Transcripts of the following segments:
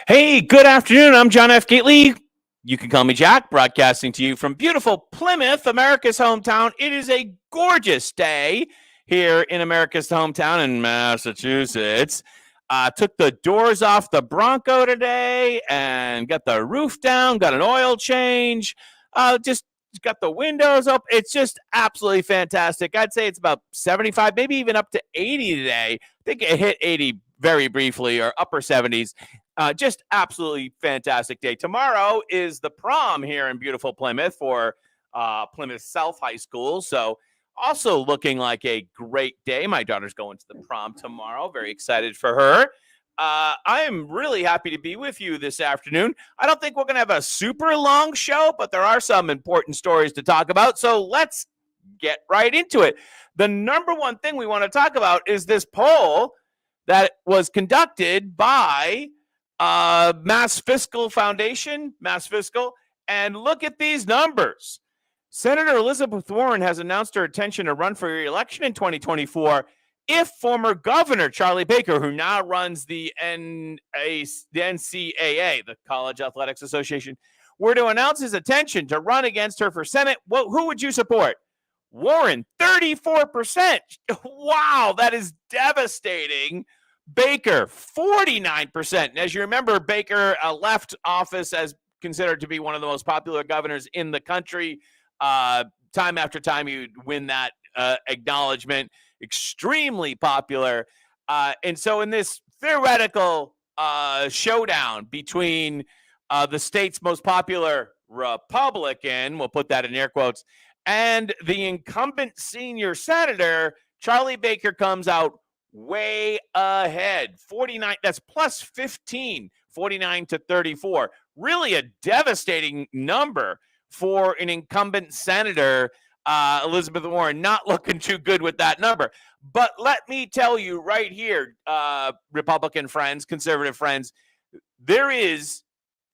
Hey, good afternoon. I'm John F. Gately. You can call me Jack, broadcasting to you from beautiful Plymouth, America's hometown. It is a gorgeous day here in America's hometown in Massachusetts. Took the doors off the Bronco today and got the roof down, got an oil change, just got the windows up. It's just absolutely fantastic. I'd say it's about 75, maybe even up to 80 today. I think it hit 80 very briefly, or upper 70s. Just absolutely fantastic day. Tomorrow is the prom here in beautiful Plymouth for Plymouth South High School. So also looking like a great day. My daughter's going to the prom tomorrow. Very excited for her. I am really happy to be with you this afternoon. I don't think we're going to have a super long show, but there are some important stories to talk about. So let's get right into it. The number one thing we want to talk about is this poll that was conducted by Mass Fiscal Foundation, Mass Fiscal, and look at these numbers. Senator Elizabeth Warren has announced her intention to run for re-election in 2024 if former Governor Charlie Baker, who now runs the NCAA, the College Athletics Association, were to announce his intention to run against her for Senate. Well, who would you support? Warren, 34%. Wow, that is devastating. Baker, 49%. And as you remember, Baker left office as considered to be one of the most popular governors in the country. Time after time, he would win that acknowledgement. Extremely popular. And so in this theoretical showdown between the state's most popular Republican, we'll put that in air quotes, and the incumbent senior senator, Charlie Baker comes out way ahead. 49, that's plus 15, 49 to 34. Really a devastating number for an incumbent senator. Elizabeth Warren not looking too good with that number. But let me tell you right here, Republican friends, conservative friends, there is,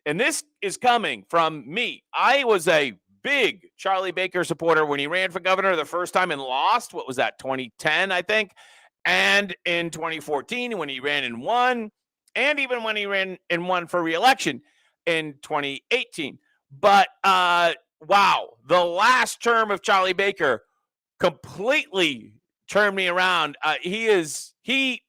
and this is coming from me. I was a big Charlie Baker supporter when he ran for governor the first time and lost. What was that, 2010, I think? And in 2014, when he ran and won, and even when he ran and won for re-election in 2018. But wow, the last term of Charlie Baker completely turned me around. He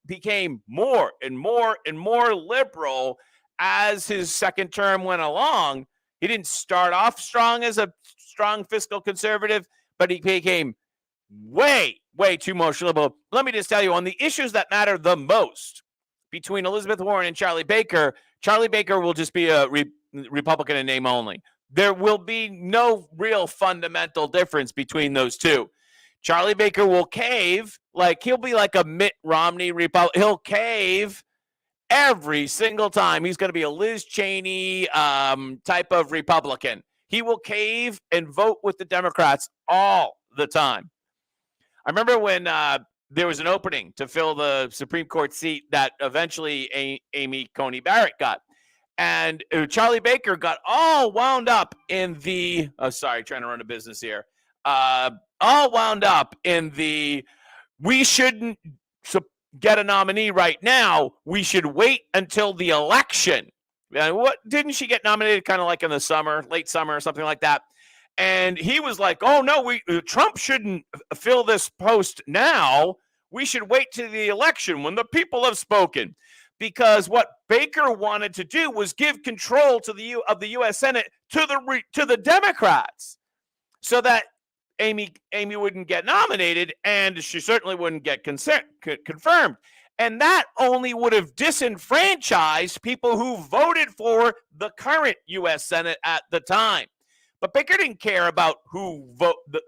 became more and more and more liberal as his second term went along. He didn't start off strong as a strong fiscal conservative, but he became way too much liberal. Let me just tell you, on the issues that matter the most between Elizabeth Warren and Charlie Baker will just be a Republican in name only. There will be no real fundamental difference between those two. Charlie Baker will cave, like he'll be like a Mitt Romney Republican. He'll cave every single time. He's going to be a Liz Cheney type of Republican. He will cave and vote with the Democrats all the time. I remember when there was an opening to fill the Supreme Court seat that eventually Amy Coney Barrett got. And Charlie Baker got all wound up in the, trying to run a business here, all wound up in the, we shouldn't get a nominee right now. We should wait until the election. And what, didn't she get nominated kind of like in the summer, late summer or something like that? And he was like, oh, no, Trump shouldn't fill this post now. We should wait to the election when the people have spoken. Because what Baker wanted to do was give control to of the U.S. Senate to the Democrats, so that Amy wouldn't get nominated, and she certainly wouldn't get confirmed. And that only would have disenfranchised people who voted for the current U.S. Senate at the time. But Baker didn't care about who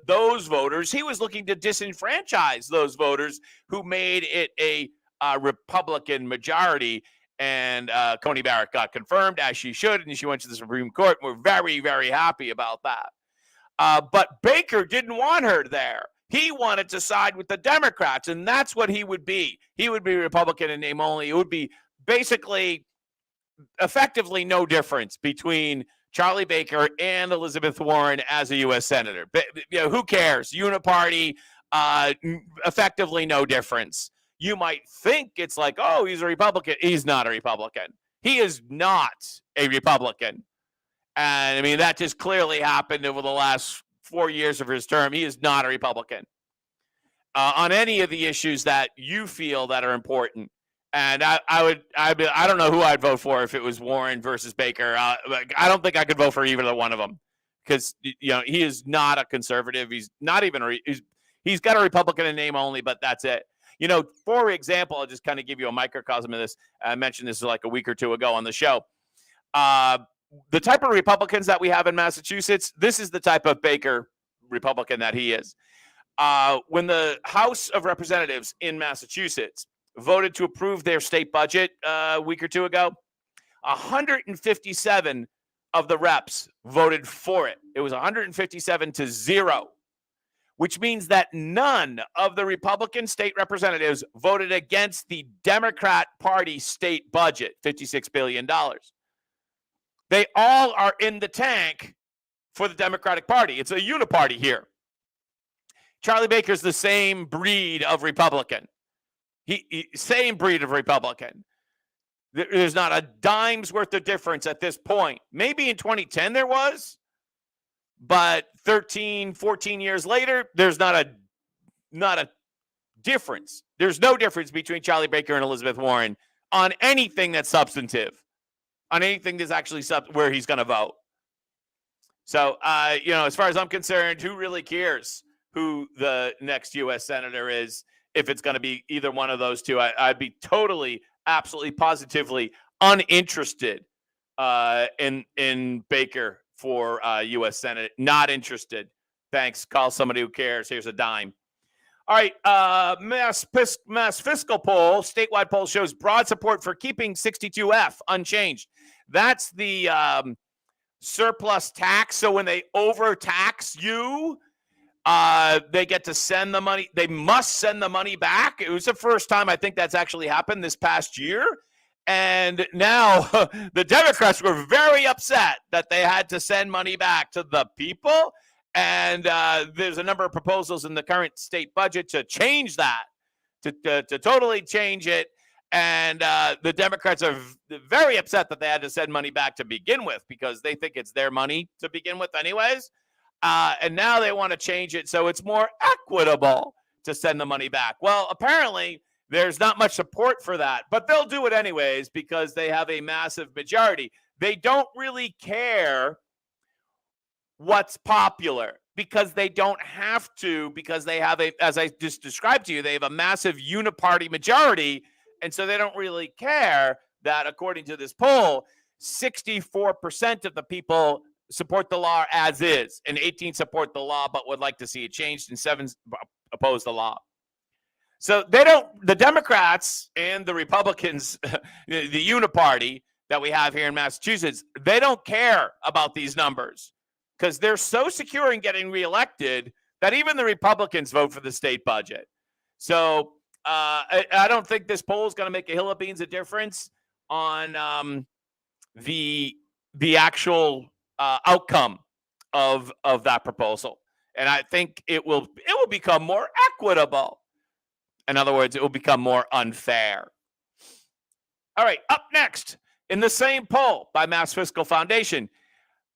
those voters. He was looking to disenfranchise those voters who made it a Republican majority. And Coney Barrett got confirmed, as she should, and she went to the Supreme Court. We're very, very happy about that. But Baker didn't want her there. He wanted to side with the Democrats, and that's what he would be. He would be Republican in name only. It would be basically effectively no difference between Charlie Baker and Elizabeth Warren as a U.S. Senator. But, who cares? Uniparty, effectively no difference. You might think it's like, oh, he's a Republican. He's not a Republican. He is not a Republican. And I mean, that just clearly happened over the last 4 years of his term. He is not a Republican on any of the issues that you feel that are important. And I don't know who I'd vote for if it was Warren versus Baker. I don't think I could vote for either one of them because he is not a conservative. He's not even he's got a Republican in name only, but that's it. For example, I'll just kind of give you a microcosm of this. I mentioned this like a week or two ago on the show. The type of Republicans that we have in Massachusetts, this is the type of Baker Republican that he is. When the House of Representatives in Massachusetts voted to approve their state budget a week or two ago, 157 of the reps voted for it. It was 157-0, which means that none of the Republican state representatives voted against the Democrat Party state budget, $56 billion. They all are in the tank for the Democratic Party. It's a uniparty here. Charlie Baker's the same breed of Republican. Same breed of Republican. There's not a dime's worth of difference at this point. Maybe in 2010 there was, but 13, 14 years later, there's not a difference. There's no difference between Charlie Baker and Elizabeth Warren on anything that's substantive, on anything that's actually where he's going to vote. So, as far as I'm concerned, who really cares who the next U.S. Senator is? If it's going to be either one of those two, I'd be totally, absolutely, positively uninterested in Baker for U.S. Senate. Not interested. Thanks. Call somebody who cares. Here's a dime. All right. Mass Fiscal Poll, statewide poll shows broad support for keeping 62F unchanged. That's the surplus tax. So when they overtax you, they get to send the money. They must send the money back. It was the first time I think that's actually happened this past year. And now the Democrats were very upset that they had to send money back to the people. And there's a number of proposals in the current state budget to change that, to totally change it. And the Democrats are very upset that they had to send money back to begin with because they think it's their money to begin with anyways. And now they want to change it so it's more equitable to send the money back. Well, apparently there's not much support for that, but they'll do it anyways because they have a massive majority. They don't really care what's popular because they don't have to, because they have as I just described to you, they have a massive uniparty majority. And so they don't really care that, according to this poll, 64% of the people support the law as is, and 18 support the law but would like to see it changed, and 7 oppose the law. So the Democrats and the Republicans, the uniparty that we have here in Massachusetts, they don't care about these numbers because they're so secure in getting reelected that even the Republicans vote for the state budget. So I don't think this poll is going to make a hill of beans of difference on the actual outcome of that proposal. And I think it will become more equitable. In other words, it will become more unfair. All right, up next, in the same poll by Mass Fiscal Foundation,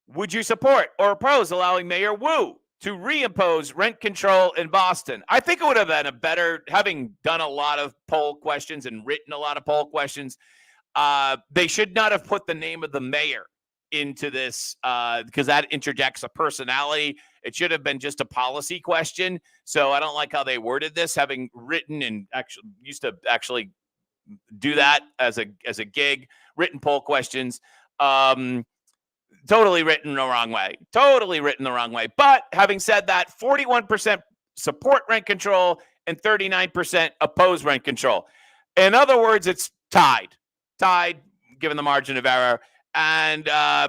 would you support or oppose allowing Mayor Wu to reimpose rent control in Boston? I think it would have been a better, having done a lot of poll questions and written a lot of poll questions, they should not have put the name of the mayor into this because that interjects a personality. It should have been just a policy question. So I don't like how they worded this, having written and actually used to actually do that as a gig, written poll questions. Totally written the wrong way. But having said that, 41% support rent control and 39% oppose rent control. In other words, it's tied, given the margin of error. And I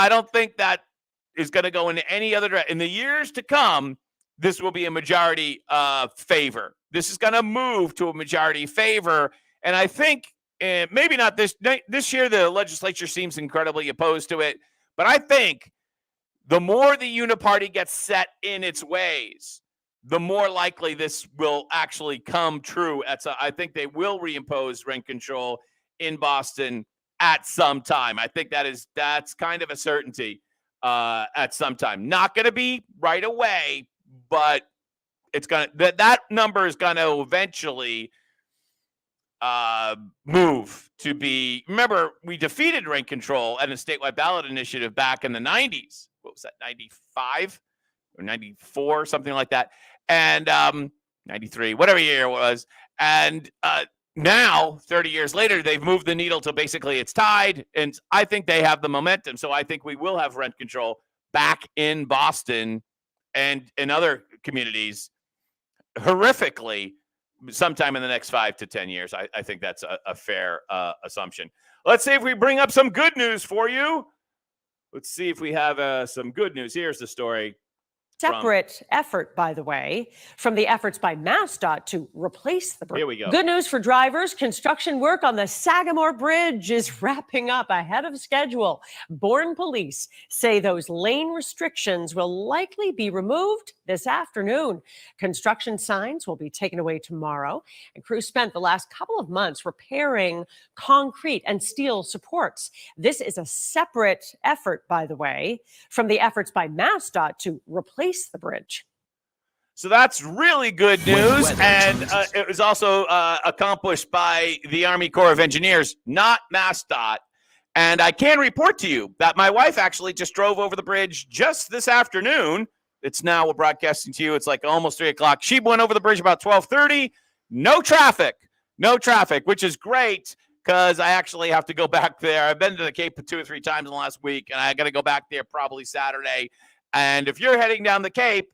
don't think that is going to go in any other direction. In the years to come, this will be a majority favor. This is going to move to a majority favor. And I think maybe not this year, the legislature seems incredibly opposed to it. But I think the more the uniparty gets set in its ways, the more likely this will actually come true. I think they will reimpose rent control in Boston at some time. I think that's kind of a certainty at some time. Not going to be right away, but it's going to that number is going to eventually move to be. Remember, we defeated rent control at a statewide ballot initiative back in the 90s. What was that, 95 or 94, something like that? And 93, whatever year it was. And now, 30 years later, they've moved the needle to basically it's tied. And I think they have the momentum. So I think we will have rent control back in Boston and in other communities horrifically sometime in the next 5 to 10 years. I think that's a fair assumption. Let's see if we bring up some good news for you. Let's see if we have some good news. Here's the story. Separate effort, by the way, from the efforts by MassDOT to replace the bridge. Here we go. Good news for drivers. Construction work on the Sagamore Bridge is wrapping up ahead of schedule. Bourne police say those lane restrictions will likely be removed this afternoon. Construction signs will be taken away tomorrow, and crews spent the last couple of months repairing concrete and steel supports. This is a separate effort, by the way, from the efforts by MassDOT to replace the bridge. So that's really good news. And it was also accomplished by the Army Corps of Engineers, not MassDOT. And I can report to you that my wife actually just drove over the bridge just this afternoon. It's now, we're broadcasting to you. It's like almost 3 o'clock. She went over the bridge about 12:30. No traffic, which is great because I actually have to go back there. I've been to the Cape 2 or 3 times in the last week, and I got to go back there probably Saturday. And if you're heading down the Cape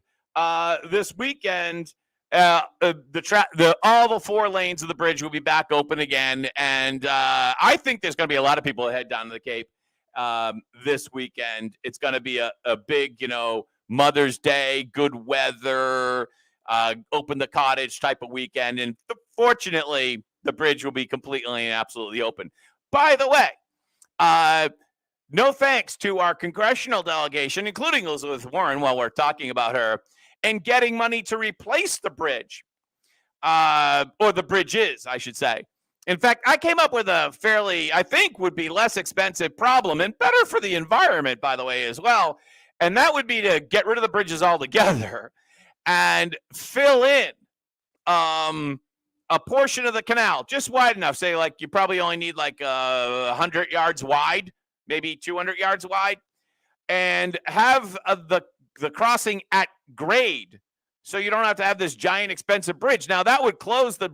this weekend, all the 4 lanes of the bridge will be back open again. And I think there's going to be a lot of people that head down to the Cape this weekend. It's going to be a big, Mother's Day, good weather, open the cottage type of weekend. And fortunately, the bridge will be completely and absolutely open. By the way, no thanks to our congressional delegation, including Elizabeth Warren, while we're talking about her, and getting money to replace the bridge, or the bridges, I should say. In fact, I came up with a fairly, I think, would be less expensive problem and better for the environment, by the way, as well. And that would be to get rid of the bridges altogether and fill in a portion of the canal, just wide enough. Say, like, you probably only need like 100 yards wide, maybe 200 yards wide, and have the crossing at grade, so you don't have to have this giant expensive bridge. Now that would close the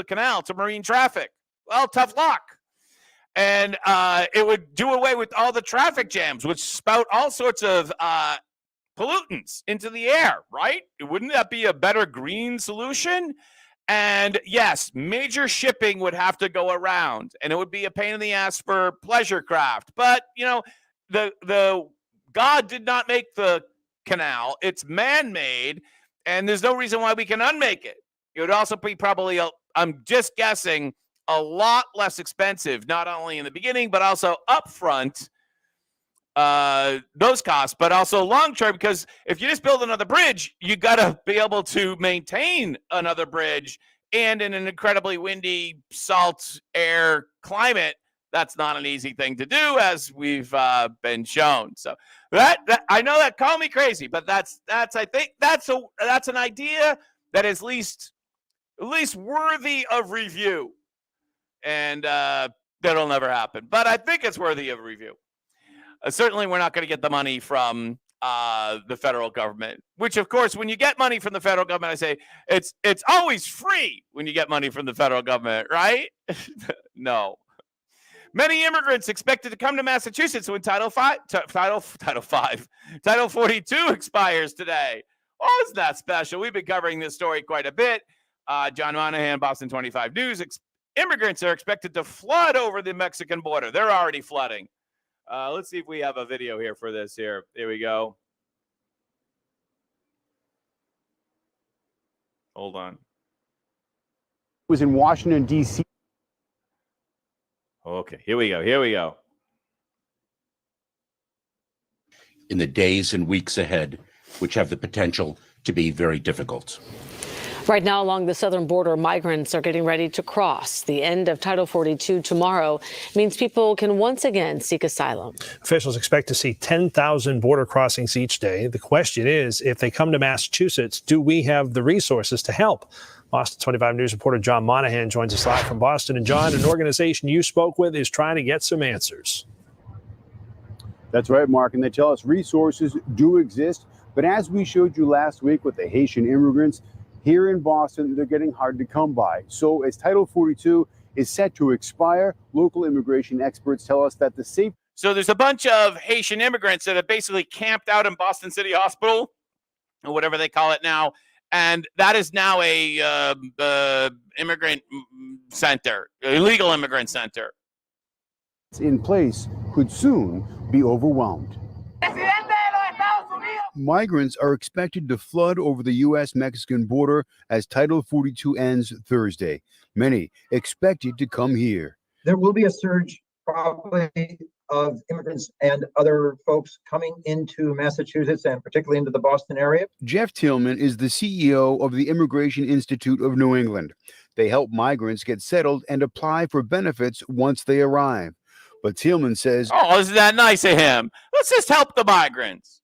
canal to marine traffic. Well, tough luck. And it would do away with all the traffic jams, which spout all sorts of pollutants into the air, right? Wouldn't that be a better green solution? And yes, major shipping would have to go around, and it would be a pain in the ass for pleasure craft. But, the God did not make the canal. It's man-made, and there's no reason why we can unmake it. It would also be probably, I'm just guessing, a lot less expensive, not only in the beginning, but also upfront, those costs, but also long-term, because if you just build another bridge, you got to be able to maintain another bridge, and in an incredibly windy, salt air climate, that's not an easy thing to do, as we've been shown. So that I know that call me crazy, but that's I think that's an idea that is least worthy of review, and that'll never happen. But I think it's worthy of review. Certainly, we're not going to get the money from the federal government, which, of course, when you get money from the federal government, I say it's always free when you get money from the federal government, right? No. Many immigrants expected to come to Massachusetts when Title 42 expires today. Oh, isn't that special? We've been covering this story quite a bit. John Monahan, Boston 25 News. Immigrants are expected to flood over the Mexican border. They're already flooding. Let's see if we have a video here for this here. Here we go. Hold on. Was in Washington, D.C. Okay, here we go. In the days and weeks ahead, which have the potential to be very difficult. Right now, along the southern border, migrants are getting ready to cross. The end of Title 42 tomorrow means people can once again seek asylum. Officials expect to see 10,000 border crossings each day. The question is, if they come to Massachusetts, do we have the resources to help? Boston 25 News reporter John Monahan joins us live from Boston. And John, an organization you spoke with is trying to get some answers. That's right, Mark. And they tell us resources do exist. But as we showed you last week with the Haitian immigrants, here in Boston, they're getting hard to come by. So as Title 42 is set to expire, local immigration experts tell us that the safe. So there's a bunch of Haitian immigrants that have basically camped out in Boston City Hospital, or whatever they call it now. And that is now a immigrant center, illegal immigrant center. In place could soon be overwhelmed. Migrants are expected to flood over the U.S.-Mexican border as Title 42 ends Thursday. Many expected to come here. There will be a surge probably of immigrants and other folks coming into Massachusetts and particularly into the Boston area. Jeff Tillman is the CEO of the Immigration Institute of New England. They help migrants get settled and apply for benefits once they arrive. But Tillman says, "Oh, isn't that nice of him? Let's just help the migrants."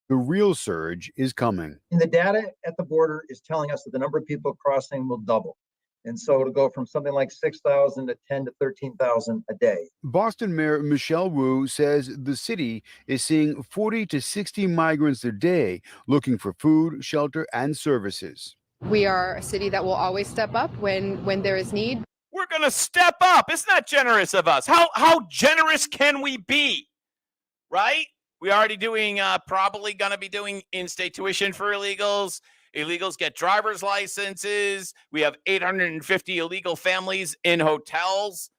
The real surge is coming. And the data at the border is telling us that the number of people crossing will double. And so it'll go from something like 6,000 to 10 to 13,000 a day. Boston Mayor Michelle Wu says the city is seeing 40 to 60 migrants a day looking for food, shelter, and services. We are a city that will always step up when there is need. We're going to step up. It's not generous of us. How generous can we be? Right? We already doing, probably going to be doing in-state tuition for illegals. Illegals get driver's licenses. We have 850 illegal families in hotels.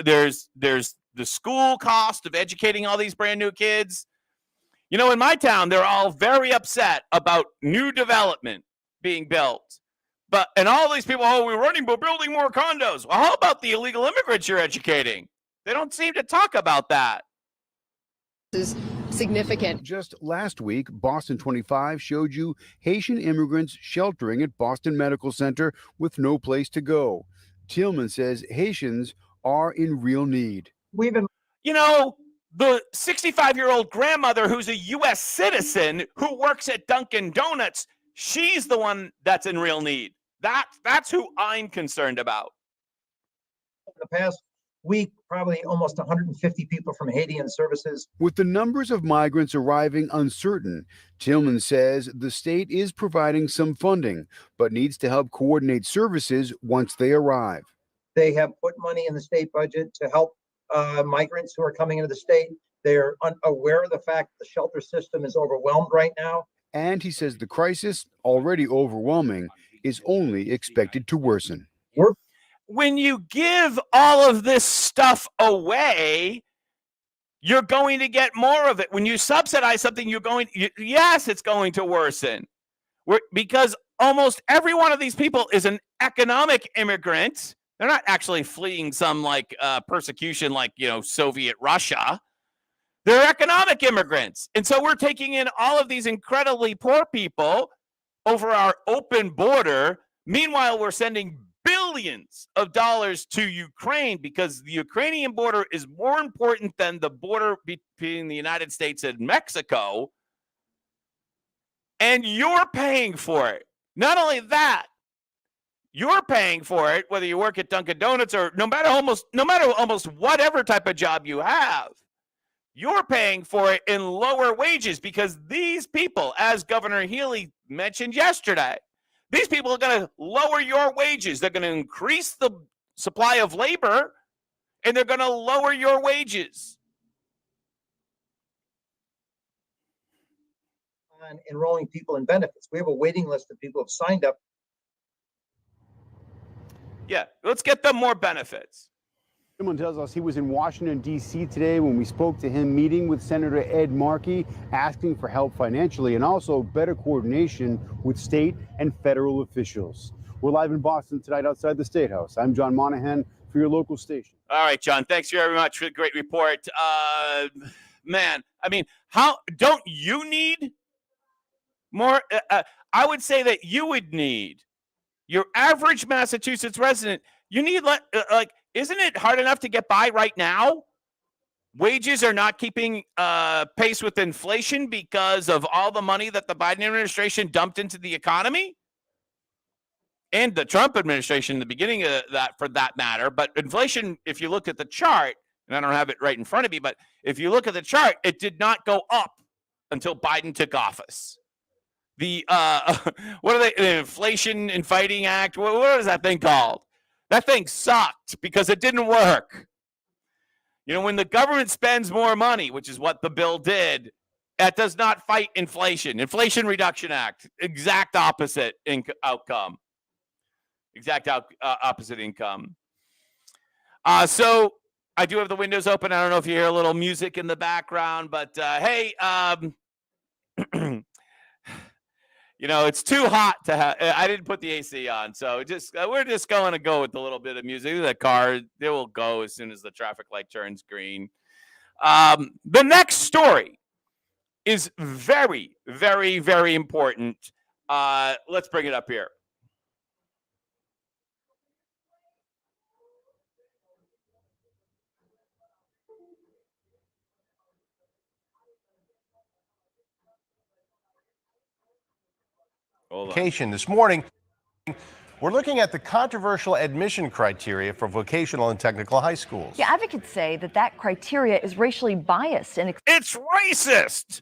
There's the school cost of educating all these brand new kids. You know, in my town, they're all very upset about new development being built. And all these people, we're building more condos. Well, how about the illegal immigrants you're educating? They don't seem to talk about that. Is significant. Just last week, Boston 25 showed you Haitian immigrants sheltering at Boston Medical Center with no place to go. Tillman says Haitians are in real need. We've been, the 65-year-old grandmother who's a U.S. citizen who works at Dunkin' Donuts, she's the one that's in real need. That's who I'm concerned about. in the past week, probably almost 150 people from Haiti and services. With the numbers of migrants arriving uncertain, Tillman says the state is providing some funding, but needs to help coordinate services once they arrive. They have put money in the state budget to help migrants who are coming into the state. They're unaware of the fact the shelter system is overwhelmed right now. And he says the crisis, already overwhelming, is only expected to worsen. When you give all of this stuff away, you're going to get more of it. When you subsidize something, yes, it's going to worsen. Because almost every one of these people is an economic immigrant. They're not actually fleeing some persecution like, Soviet Russia. They're economic immigrants. And so we're taking in all of these incredibly poor people over our open border. Meanwhile, we're sending billions of dollars to Ukraine because the Ukrainian border is more important than the border between the United States and Mexico. And you're paying for it. Not only that, you're paying for it, whether you work at Dunkin' Donuts or no matter almost whatever type of job you have. You're paying for it in lower wages because these people, as Governor Healy mentioned yesterday, these people are going to lower your wages. They're going to increase the supply of labor, and they're going to lower your wages. On enrolling people in benefits. We have a waiting list of people who have signed up. Yeah, let's get them more benefits. Someone tells us he was in Washington, D.C. today when we spoke to him, meeting with Senator Ed Markey, asking for help financially and also better coordination with state and federal officials. We're live in Boston tonight outside the State House. I'm John Monahan for your local station. All right, John, thanks very much for the great report. Man, I mean, how don't you need more? I would say that you would need Your average Massachusetts resident, you need like, isn't it hard enough to get by right now? Wages are not keeping pace with inflation because of all the money that the Biden administration dumped into the economy, and the Trump administration in the beginning of that, for that matter. But inflation, if you look at the chart, and I don't have it right in front of me, but if you look at the chart, it did not go up until Biden took office. The what are they? The Inflation and Fighting Act. What is that thing called? That thing sucked because it didn't work. You know, when the government spends more money, which is what the bill did, that does not fight inflation. Inflation Reduction Act, exact opposite outcome. Exact opposite income. So I do have the windows open. I don't know if you hear a little music in the background, but hey, you know, it's too hot to have. I didn't put the AC on, so we're just going to go with a little bit of music. The car, it will go as soon as the traffic light turns green. The next story is very, very, very important. Let's bring it up here. This morning, we're looking at the controversial admission criteria for vocational and technical high schools. Yeah, advocates say that criteria is racially biased and it's racist.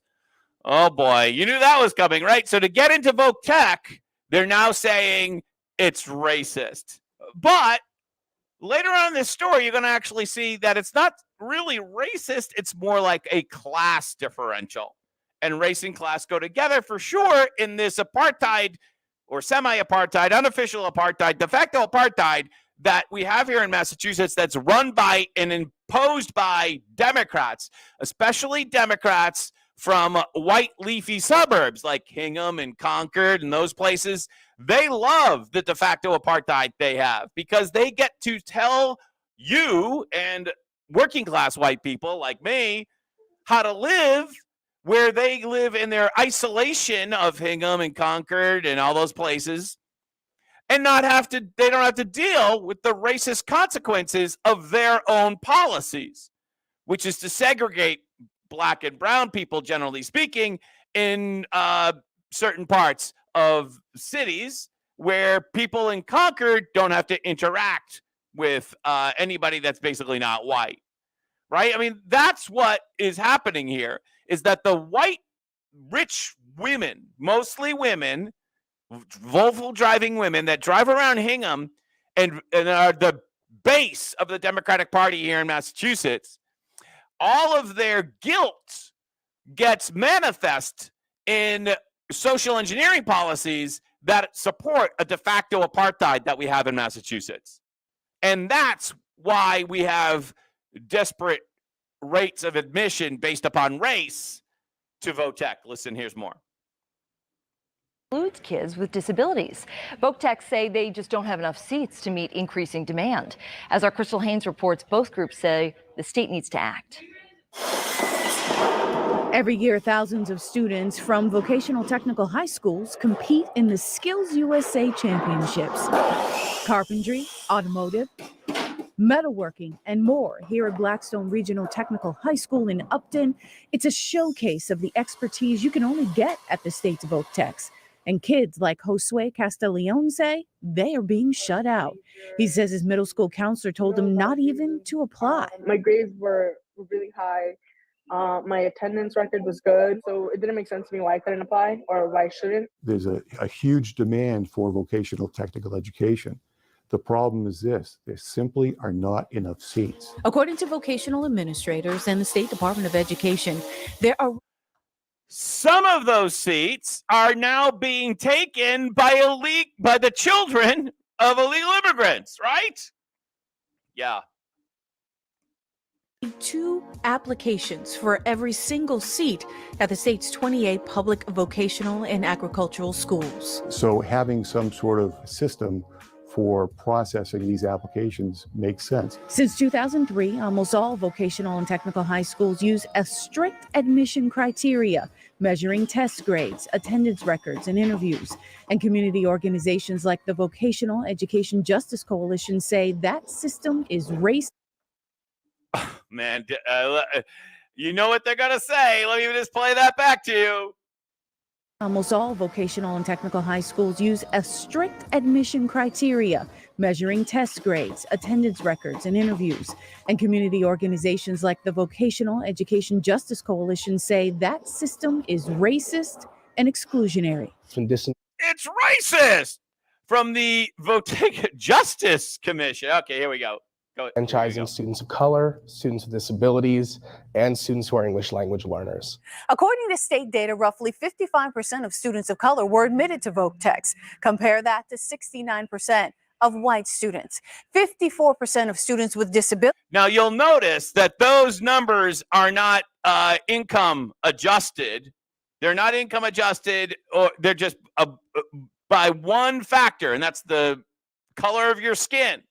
Oh boy, you knew that was coming, right? So to get into Voc Tech, they're now saying it's racist. But later on in this story, you're going to actually see that it's not really racist. It's more like a class differential. And race and class go together for sure in this apartheid or semi-apartheid, unofficial apartheid, de facto apartheid that we have here in Massachusetts that's run by and imposed by Democrats, especially Democrats from white leafy suburbs like Hingham and Concord and those places. They love the de facto apartheid they have because they get to tell you and working class white people like me how to live where they live in their isolation of Hingham and Concord and all those places, and they don't have to deal with the racist consequences of their own policies, which is to segregate black and brown people, generally speaking, in certain parts of cities where people in Concord don't have to interact with anybody that's basically not white, right? I mean, that's what is happening here. Is that the white, rich women, mostly women, Volvo driving women that drive around Hingham and are the base of the Democratic Party here in Massachusetts, all of their guilt gets manifest in social engineering policies that support a de facto apartheid that we have in Massachusetts. And that's why we have desperate rates of admission based upon race to Voc Tech. Listen, here's more. Includes kids with disabilities. Voc Tech say they just don't have enough seats to meet increasing demand. As our Crystal Haynes reports, both groups say the state needs to act. Every year, thousands of students from vocational technical high schools compete in the Skills USA Championships. Carpentry, automotive, metalworking, and more here at Blackstone Regional Technical High School in Upton. It's a showcase of the expertise you can only get at the state's Voc Techs. And kids like Josue Castellion say they are being shut out. He says his middle school counselor told him not even to apply. My grades were really high. My attendance record was good, so it didn't make sense to me why I couldn't apply or why I shouldn't. There's a huge demand for vocational technical education. The problem is this: there simply are not enough seats. According to vocational administrators and the State Department of Education, there are some of those seats are now being taken by the children of illegal immigrants, right? Yeah. 2 applications for every single seat at the state's 28 public vocational and agricultural schools. So having some sort of system for processing these applications makes sense. Since 2003, almost all vocational and technical high schools use a strict admission criteria, measuring test grades, attendance records, and interviews. And community organizations like the Vocational Education Justice Coalition say that system is racist. Man, you know what they're going to say. Let me just play that back to you. Almost all vocational and technical high schools use a strict admission criteria, measuring test grades, attendance records, and interviews. And community organizations like the Vocational Education Justice Coalition say that system is racist and exclusionary. It's racist from the Justice Commission. Okay, here we go. Franchising students of color, students with disabilities, and students who are English language learners. According to state data, roughly 55% of students of color were admitted to VocaTex. Compare that to 69% of white students. 54% of students with disabilities. Now, you'll notice that those numbers are not income adjusted. They're not income adjusted, or they're just by one factor, and that's the color of your skin,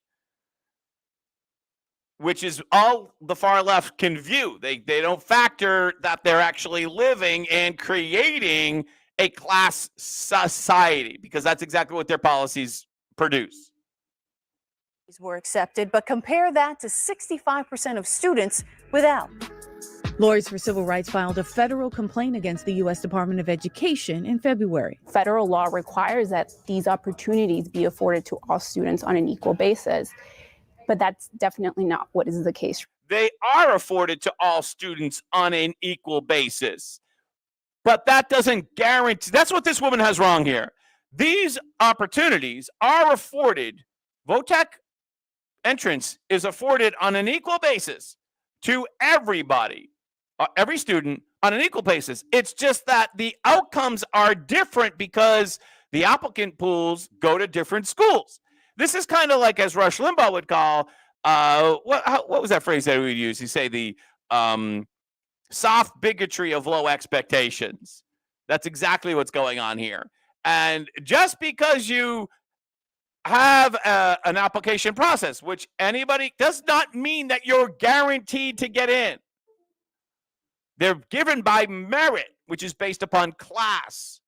which is all the far left can view. They don't factor that they're actually living and creating a class society, because that's exactly what their policies produce. Were accepted, but compare that to 65% of students without. Lawyers for Civil Rights filed a federal complaint against the U.S. Department of Education in February. Federal law requires that these opportunities be afforded to all students on an equal basis. But that's definitely not what is the case. They are afforded to all students on an equal basis. But that doesn't guarantee. That's what this woman has wrong here. These opportunities are afforded. VOTEC entrance is afforded on an equal basis to everybody, every student on an equal basis. It's just that the outcomes are different because the applicant pools go to different schools. This is kind of like, as Rush Limbaugh would call, what was that phrase that we would use? He say the soft bigotry of low expectations. That's exactly what's going on here. And just because you have an application process, which anybody does not mean that you're guaranteed to get in. They're given by merit, which is based upon class.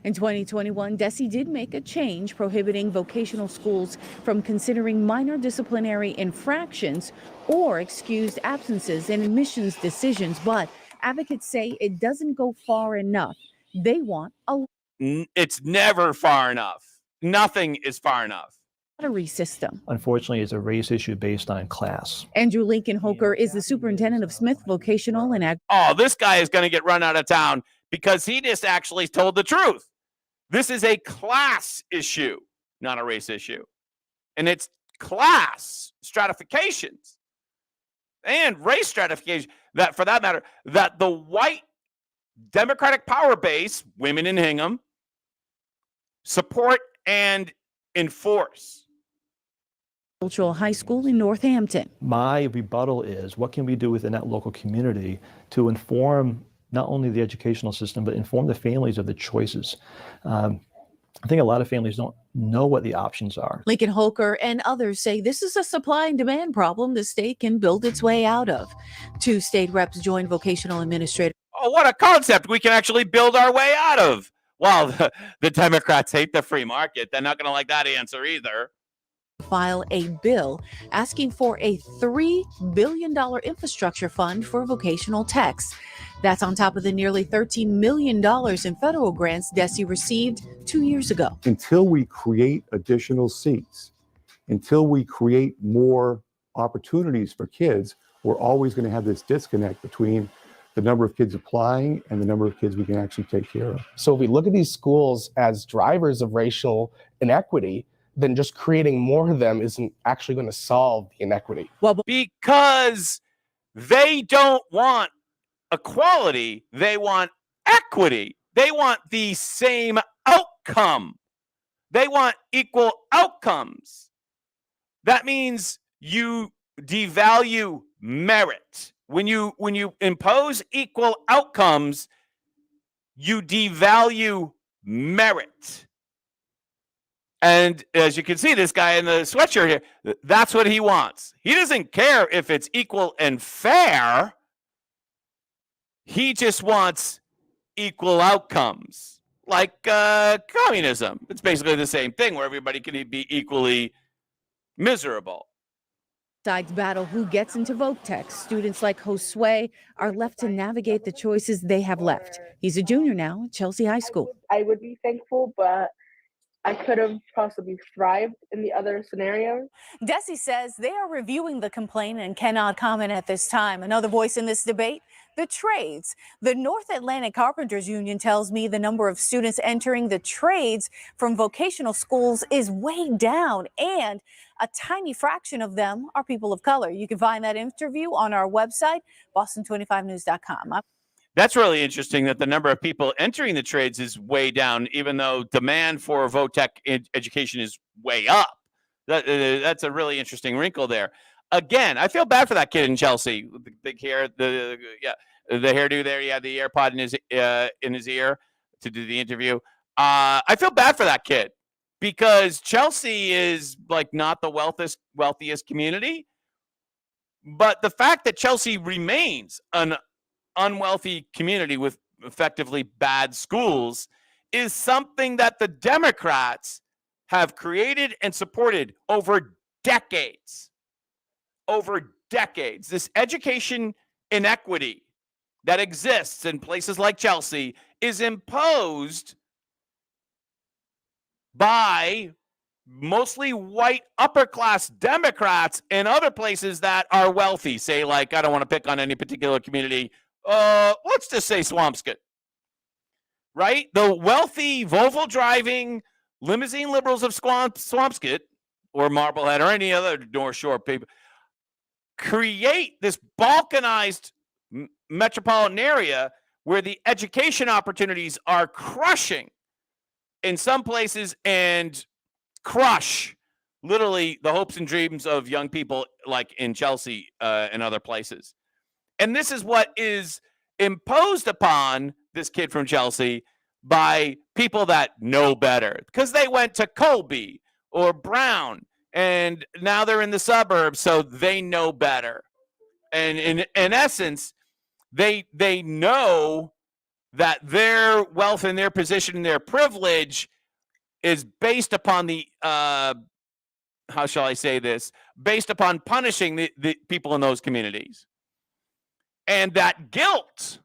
In 2021, DESE did make a change prohibiting vocational schools from considering minor disciplinary infractions or excused absences in admissions decisions, but advocates say it doesn't go far enough. They want a It's never far enough. Nothing is far enough. lottery system. Unfortunately, it's a race issue based on class. Andrew Lincoln Hoker is the superintendent of Smith Vocational and Ag. Oh, this guy is going to get run out of town because he just actually told the truth. This is a class issue, not a race issue. And it's class stratifications and race stratification, that for that matter, that the white Democratic power base, women in Hingham, support and enforce. Cultural High School in Northampton. My rebuttal is, what can we do within that local community to inform not only the educational system, but inform the families of the choices? I think a lot of families don't know what the options are. Lincoln Hoker and others say this is a supply and demand problem the state can build its way out of. Two state reps joined vocational administrators. Oh, what a concept we can actually build our way out of. Well, the Democrats hate the free market. They're not going to like that answer either. File a bill asking for a $3 billion infrastructure fund for vocational techs. That's on top of the nearly $13 million in federal grants DESE received 2 years ago. Until we create additional seats, until we create more opportunities for kids, we're always going to have this disconnect between the number of kids applying and the number of kids we can actually take care of. So if we look at these schools as drivers of racial inequity, then just creating more of them isn't actually going to solve the inequity. Well, because they don't want equality, they want equity. They want the same outcome. They want equal outcomes. That means you devalue merit. When you impose equal outcomes, you devalue merit. And as you can see, this guy in the sweatshirt here, that's what he wants. He doesn't care if it's equal and fair. He just wants equal outcomes, like communism. It's basically the same thing where everybody can be equally miserable. Sides battle who gets into Votex. Students like Josue are left to navigate the choices they have left. He's a junior now at Chelsea High School. I would be thankful, but I could have possibly thrived in the other scenario. Desi says they are reviewing the complaint and cannot comment at this time. Another voice in this debate, the trades. The North Atlantic Carpenters Union tells me the number of students entering the trades from vocational schools is way down, and a tiny fraction of them are people of color. You can find that interview on our website, boston25news.com. That's really interesting that the number of people entering the trades is way down, even though demand for VOTEC education is way up. That's a really interesting wrinkle there. Again, I feel bad for that kid in Chelsea. The big hair, the hairdo there. He had the AirPod in his ear to do the interview. I feel bad for that kid because Chelsea is like not the wealthiest community, but the fact that Chelsea remains an unwealthy community with effectively bad schools is something that the Democrats have created and supported over decades. Over decades. This education inequity that exists in places like Chelsea is imposed by mostly white upper class Democrats in other places that are wealthy. Say, like, I don't want to pick on any particular community. Let's just say Swampscott, right? The wealthy Volvo driving limousine liberals of Swampscott or Marblehead or any other North Shore people create this balkanized metropolitan area where the education opportunities are crushing in some places and crush literally the hopes and dreams of young people like in Chelsea and other places. And this is what is imposed upon this kid from Chelsea by people that know better because they went to Colby or Brown and now they're in the suburbs, so they know better. And in essence, they know that their wealth and their position and their privilege is based upon the how shall I say this? Based upon punishing the people in those communities. And that guilt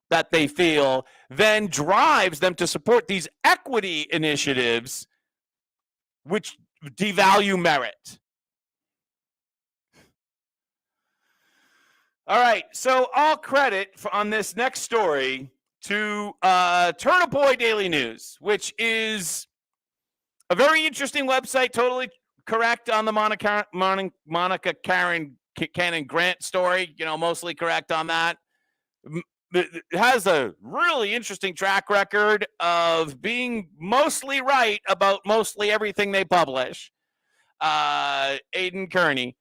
that they feel then drives them to support these equity initiatives, which devalue merit. All right, so all credit on this next story to Turtle Boy Daily News, which is a very interesting website, totally correct on the Monica Cannon Grant story, mostly correct on that. It has a really interesting track record of being mostly right about mostly everything they publish. Aidan Kearney.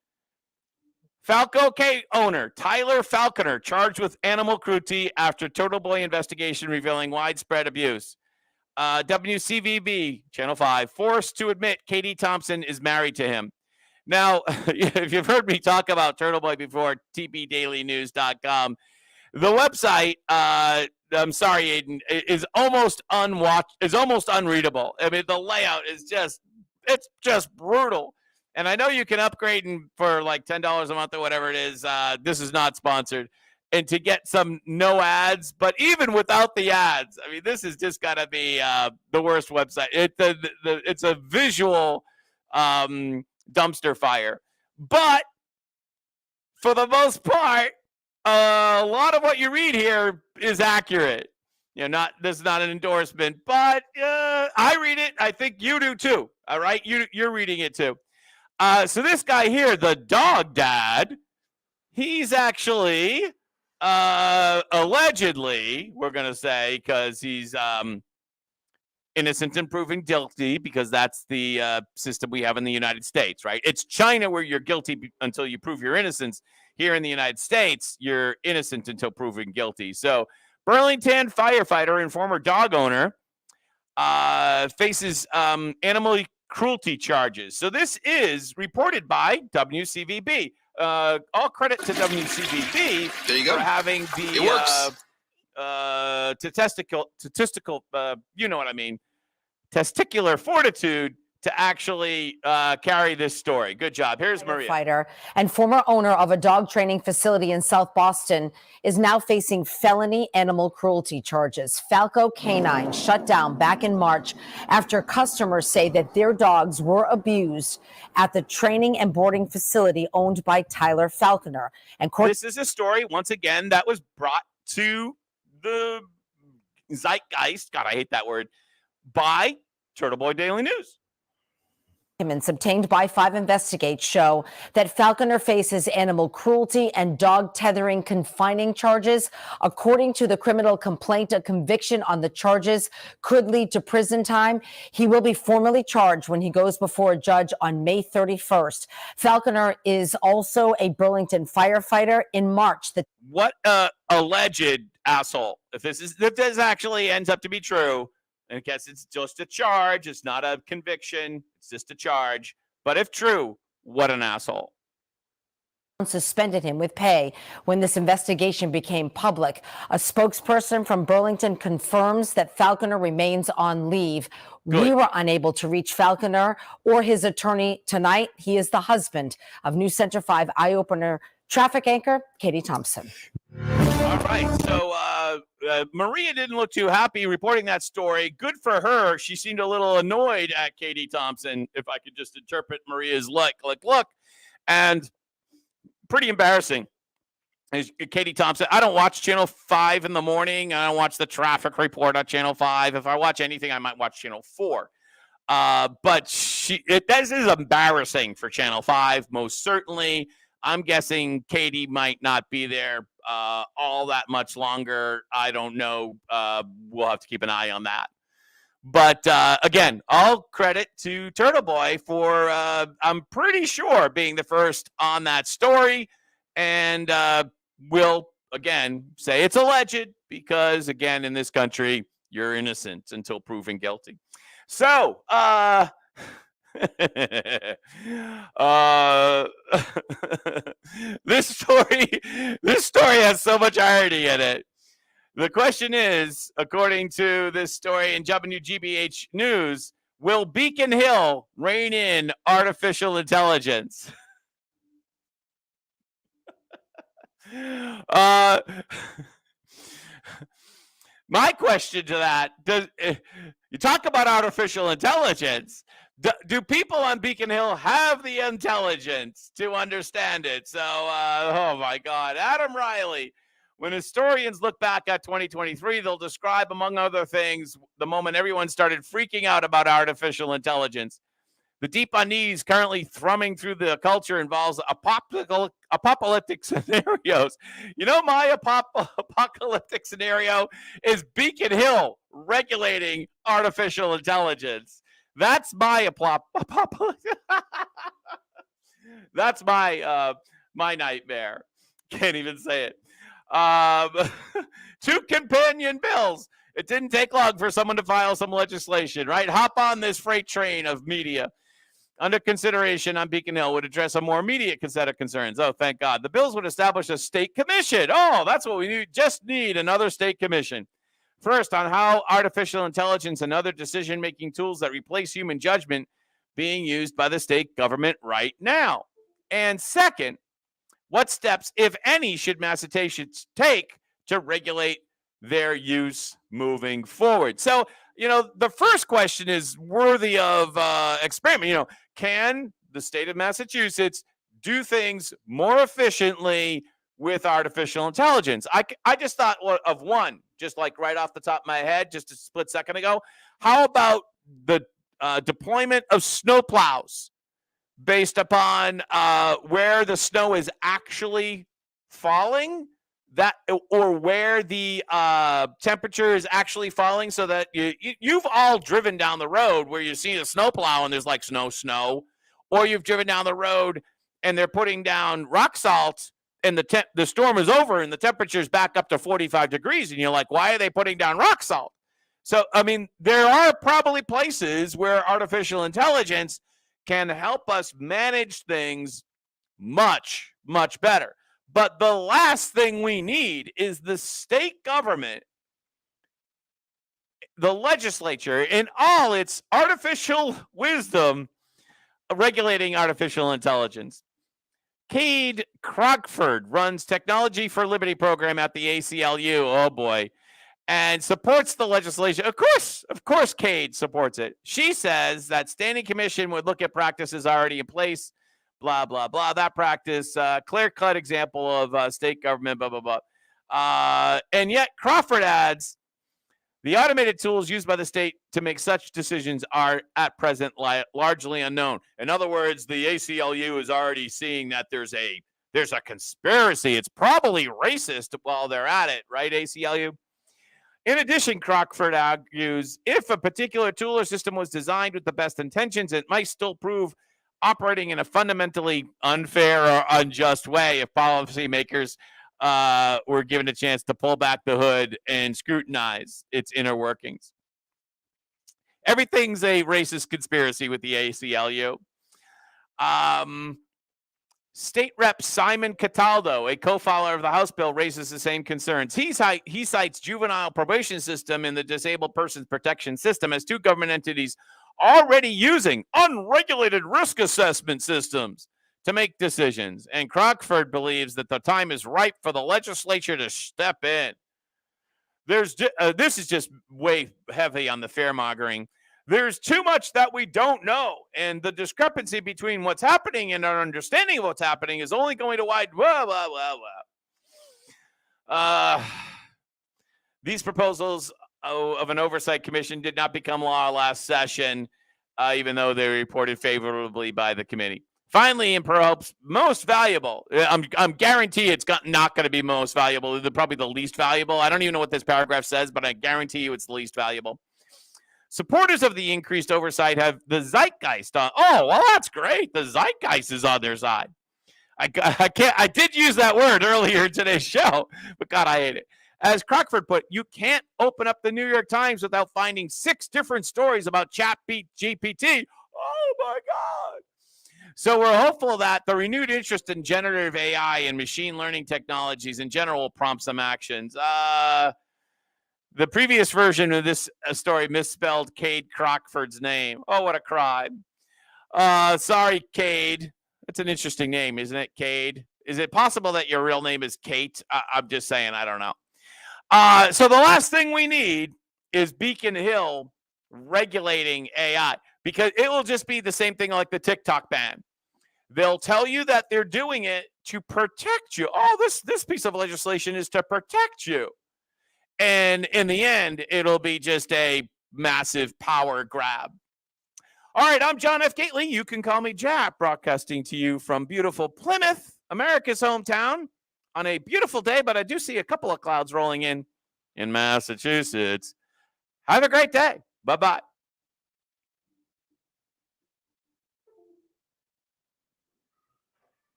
Falco K owner Tyler Falconer charged with animal cruelty after Turtle Boy investigation revealing widespread abuse. WCVB, Channel 5, forced to admit Katie Thompson is married to him. Now, if you've heard me talk about Turtle Boy before, tbdailynews.com, the website, I'm sorry, Aiden, is almost unreadable. I mean, the layout is it's just brutal. And I know you can upgrade for like $10 a month or whatever it is. This is not sponsored. And to get some no ads, but even without the ads, I mean, this is just got to be the worst website. It's a visual dumpster fire. But for the most part, a lot of what you read here is accurate. This is not an endorsement, but I read it. I think you do too. All right, you're reading it too. So this guy here, the dog dad, he's actually allegedly, we're gonna say, because he's innocent and proven guilty, because that's the system we have in the United States, right? It's China where you're guilty until you prove your innocence. Here in the United States, you're innocent until proven guilty. So Burlington firefighter and former dog owner faces animal cruelty charges. So this is reported by WCVB. All credit to WCVB for having the statistical, you know what I mean, testicular fortitude to actually carry this story. Good job. Here's Maria. Fighter and former owner of a dog training facility in South Boston is now facing felony animal cruelty charges. Falco Canine shut down back in March after customers say that their dogs were abused at the training and boarding facility owned by Tyler Falconer. And this is a story, once again, that was brought to the zeitgeist, God, I hate that word, by Turtle Boy Daily News. Documents obtained by 5 Investigate show that Falconer faces animal cruelty and dog tethering confining charges. According to the criminal complaint, a conviction on the charges could lead to prison time. He will be formally charged when he goes before a judge on May 31st. Falconer is also a Burlington firefighter. In March, What a alleged asshole. If this actually ends up to be true, I guess it's just a charge. It's not a conviction. It's just a charge. But if true, what an asshole. Suspended him with pay when this investigation became public. A spokesperson from Burlington confirms that Falconer remains on leave. Good. We were unable to reach Falconer or his attorney tonight. He is the husband of News Center 5 eye-opener traffic anchor Katie Thompson. All right. So Maria didn't look too happy reporting that story. Good for her. She seemed a little annoyed at Katie Thompson, if I could just interpret Maria's look. And pretty embarrassing. Katie Thompson, I don't watch Channel 5 in the morning. I don't watch the traffic report on Channel 5. If I watch anything, I might watch Channel 4. But this is embarrassing for Channel 5, most certainly. I'm guessing Katie might not be there all that much longer. I don't know. We'll have to keep an eye on that. But again, all credit to Turtle Boy for, I'm pretty sure, being the first on that story. And we'll, again, say it's alleged because, again, in this country, you're innocent until proven guilty. So, this story has so much irony in it. The question is, according to this story in WGBH News, will Beacon Hill rein in artificial intelligence? My question to that, you talk about artificial intelligence. Do people on Beacon Hill have the intelligence to understand it? So, oh my God, Adam Riley. When historians look back at 2023, they'll describe, among other things, the moment everyone started freaking out about artificial intelligence. The deep unease currently thrumming through the culture involves apocalyptic scenarios. You know, my apocalyptic scenario is Beacon Hill regulating artificial intelligence. That's my that's my nightmare. Can't even say it. 2 companion bills. It didn't take long for someone to file some legislation, right? Hop on this freight train of media. Under consideration on Beacon Hill would address a more immediate set of concerns. Oh, thank God. The bills would establish a state commission. Oh, that's what we need. Just need another state commission. First, on how artificial intelligence and other decision-making tools that replace human judgment being used by the state government right now. And second, what steps, if any, should Massachusetts take to regulate their use moving forward? So, the first question is worthy of experiment. Can the state of Massachusetts do things more efficiently with artificial intelligence? I just thought of one, just like right off the top of my head, just a split second ago. How about the deployment of snowplows based upon where the snow is actually falling, or where the temperature is actually falling, so that you've all driven down the road where you see a snowplow and there's like snow, or you've driven down the road and they're putting down rock salt and the storm is over and the temperature's back up to 45 degrees and you're like, why are they putting down rock salt? So, I mean, there are probably places where artificial intelligence can help us manage things much, much better. But the last thing we need is the state government, the legislature, in all its artificial wisdom, regulating artificial intelligence. Cade Crockford runs Technology for Liberty program at the ACLU. Oh boy. And supports the legislation. Of course, Cade supports it. She says that standing commission would look at practices already in place, blah, blah, blah. That practice, clear-cut example of state government, blah, blah, blah. And yet Crawford adds, the automated tools used by the state to make such decisions are at present largely unknown. In other words, the ACLU is already seeing that there's a conspiracy. It's probably racist while they're at it, right, ACLU? In addition, Crockford argues, if a particular tool or system was designed with the best intentions, it might still prove operating in a fundamentally unfair or unjust way if policymakers were given a chance to pull back the hood and scrutinize its inner workings. Everything's a racist conspiracy with the ACLU. State Rep Simon Cataldo, a co-filer of the House bill, raises the same concerns. He cites juvenile probation system and the disabled persons protection system as two government entities already using unregulated risk assessment systems to make decisions. And Crockford believes that the time is ripe for the legislature to step in. This is just way heavy on the fear-mongering. There's too much that we don't know, and the discrepancy between what's happening and our understanding of what's happening is only going to widen. These proposals of an oversight commission did not become law last session, even though they were reported favorably by the committee. Finally, and perhaps most valuable, I'm guarantee it's not going to be most valuable. It's probably the least valuable. I don't even know what this paragraph says, but I guarantee you it's the least valuable. Supporters of the increased oversight have the zeitgeist on. Oh, well, that's great. The zeitgeist is on their side. I did use that word earlier in today's show, but God, I hate it. As Crockford put, you can't open up the New York Times without finding 6 different stories about ChatGPT. Oh, my God. So we're hopeful that the renewed interest in generative AI and machine learning technologies in general will prompt some actions. The previous version of this story misspelled Cade Crockford's name. Oh, what a crime. Sorry, Cade. That's an interesting name, isn't it, Cade? Is it possible that your real name is Kate? I'm just saying, I don't know. So the last thing we need is Beacon Hill regulating AI, because it will just be the same thing like the TikTok ban. They'll tell you that they're doing it to protect you. Oh, this piece of legislation is to protect you. And in the end, it'll be just a massive power grab. All right, I'm John F. Gately. You can call me Jap, broadcasting to you from beautiful Plymouth, America's hometown, on a beautiful day, but I do see a couple of clouds rolling in Massachusetts. Have a great day. Bye-bye.